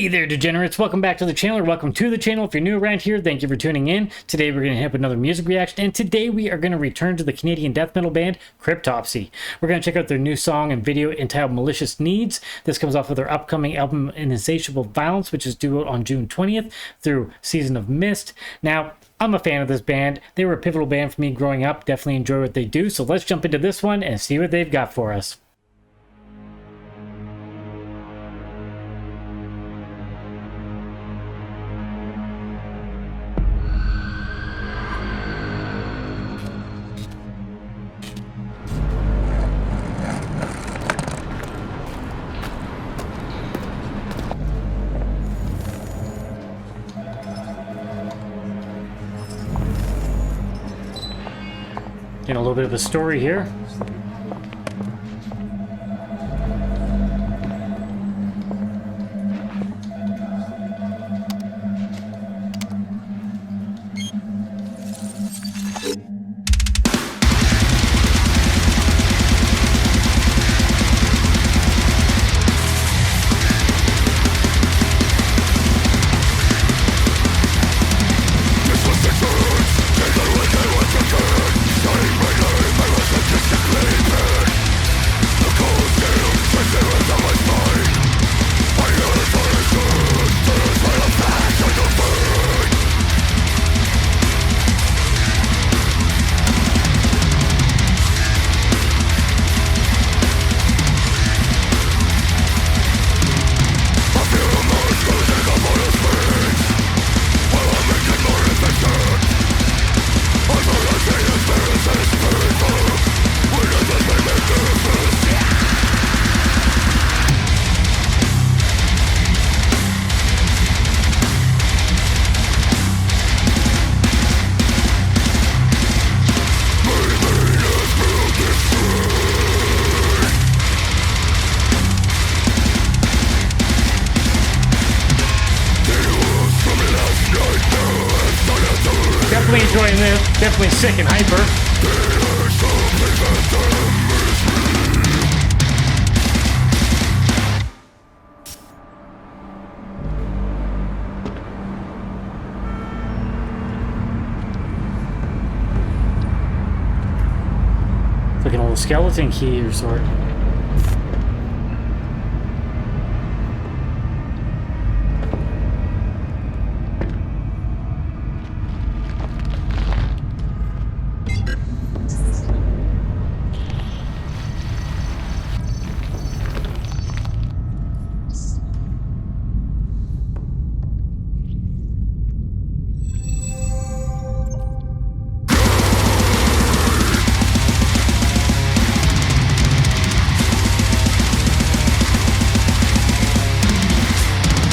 Hey there, degenerates. Welcome back to the channel, or welcome to the channel. If you're new around here, thank you for tuning in. Today we're going to hit up another music reaction, and today we are going to return to the Canadian death metal band Cryptopsy. We're going to check out their new song and video entitled Malicious Needs. This comes off of their upcoming album Insatiable Violence, which is due out on June 20th through Season of Mist. Now, I'm a fan of this band. They were a pivotal band for me growing up. Definitely enjoy what they do, so let's jump into this one and see what they've got for us. Getting a little bit of a story here. Definitely enjoying this. Definitely sick and hyper. It's like an old skeleton key or sort.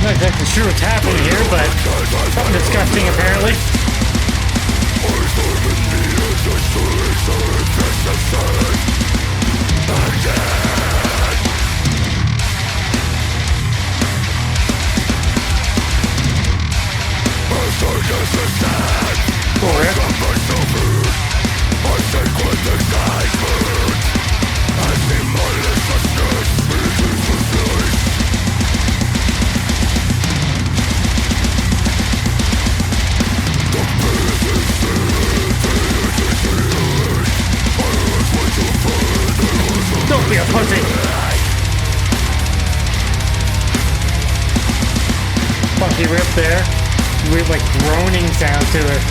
Not exactly sure what's happening here, but something disgusting apparently. Don't be a pussy! Funky riff there. Weird, like, groaning sound to it.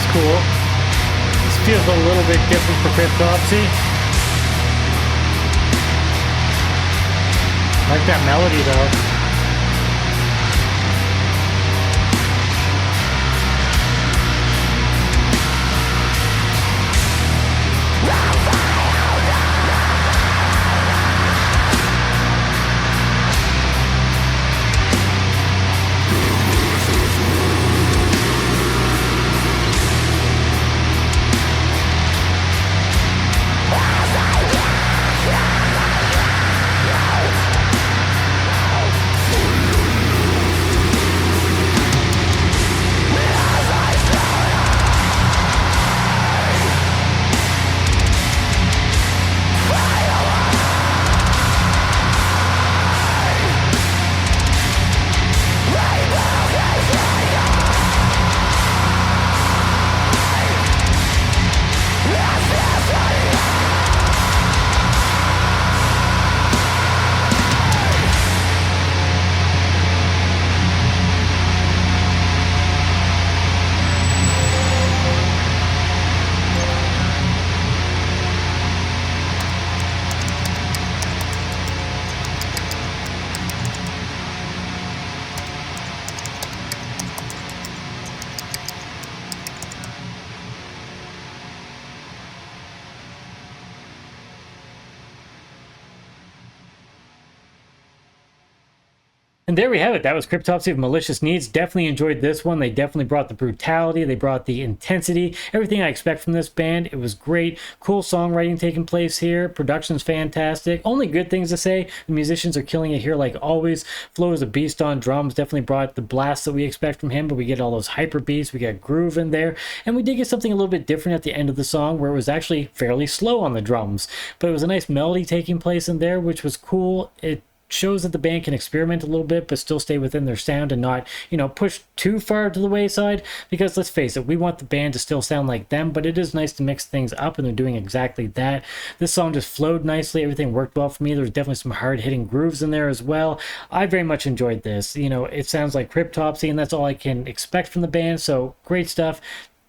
feels cool. This feels a little bit different for Cryptopsy. I like that melody though. And there we have it. That was Cryptopsy of Malicious Needs. Definitely enjoyed this one. They definitely brought the brutality. They brought the intensity. Everything I expect from this band. It was great. Cool songwriting taking place here. Production's fantastic. Only good things to say. The musicians are killing it here like always. Flo is a beast on drums. Definitely brought the blast that we expect from him, but we get all those hyper beats. We got groove in there. And we did get something a little bit different at the end of the song where it was actually fairly slow on the drums. But it was a nice melody taking place in there, which was cool. It shows that the band can experiment a little bit but still stay within their sound and not, you know, push too far to the wayside, because let's face it, we want the band to still sound like them, but it is nice to mix things up, and they're doing exactly that. This song just flowed nicely. Everything worked well for me. There was definitely some hard-hitting grooves in there as well. I very much enjoyed this. You know, it sounds like Cryptopsy, and that's all I can expect from the band, so great stuff.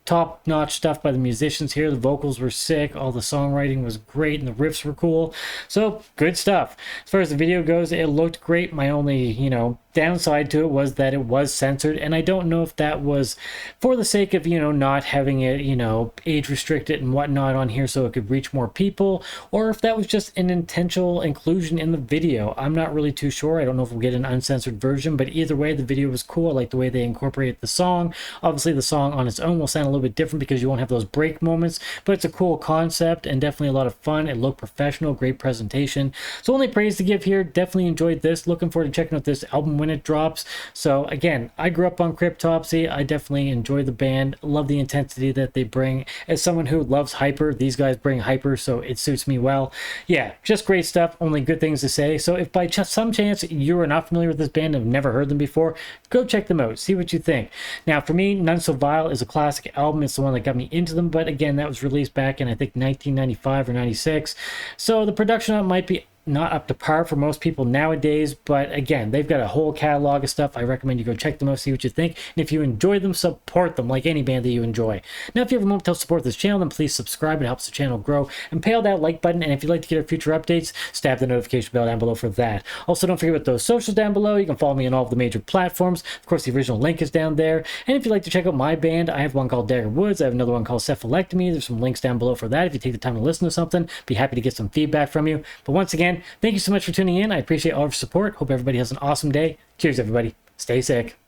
Top-notch stuff by the musicians here. The vocals were sick. All the songwriting was great, and the riffs were cool. So, good stuff. As far as the video goes, it looked great. My only, you know, downside to it was that it was censored, and I don't know if that was for the sake of, you know, not having it, you know, age restricted and whatnot on here so it could reach more people, or if that was just an intentional inclusion in the video. I'm not really too sure. I don't know if we'll get an uncensored version, but either way, the video was cool. I like the way they incorporated the song. Obviously, the song on its own will sound a little bit different because you won't have those break moments, but it's a cool concept and definitely a lot of fun. It looked professional, great presentation. So only praise to give here. Definitely enjoyed this. Looking forward to checking out this album when it drops. So again, I grew up on Cryptopsy. I definitely enjoy the band. Love the intensity that they bring. As someone who loves hyper, these guys bring hyper, so it suits me well. Yeah, just great stuff. Only good things to say. So if by some chance you are not familiar with this band and have never heard them before, go check them out. See what you think. Now for me, None So Vile is a classic album. It's the one that got me into them, but again, that was released back in I think 1995 or 96. So the production on it might be not up to par for most people nowadays, but again, they've got a whole catalog of stuff. I recommend you go check them out, see what you think, and if you enjoy them, support them like any band that you enjoy. Now, if you have a moment to help support this channel, then please subscribe. It helps the channel grow, and pay that like button, and if you'd like to get our future updates, stab the notification bell down below for that. Also, don't forget about those socials down below. You can follow me on all of the major platforms. Of course, the original link is down there, and if you'd like to check out my band, I have one called DAGGER Woods. I have another one called CEPHALECTOMY. There's some links down below for that. If you take the time to listen to something, be happy to get some feedback from you. But once again, thank you so much for tuning in. I appreciate all of your support. Hope everybody has an awesome day. Cheers, everybody. Stay sick.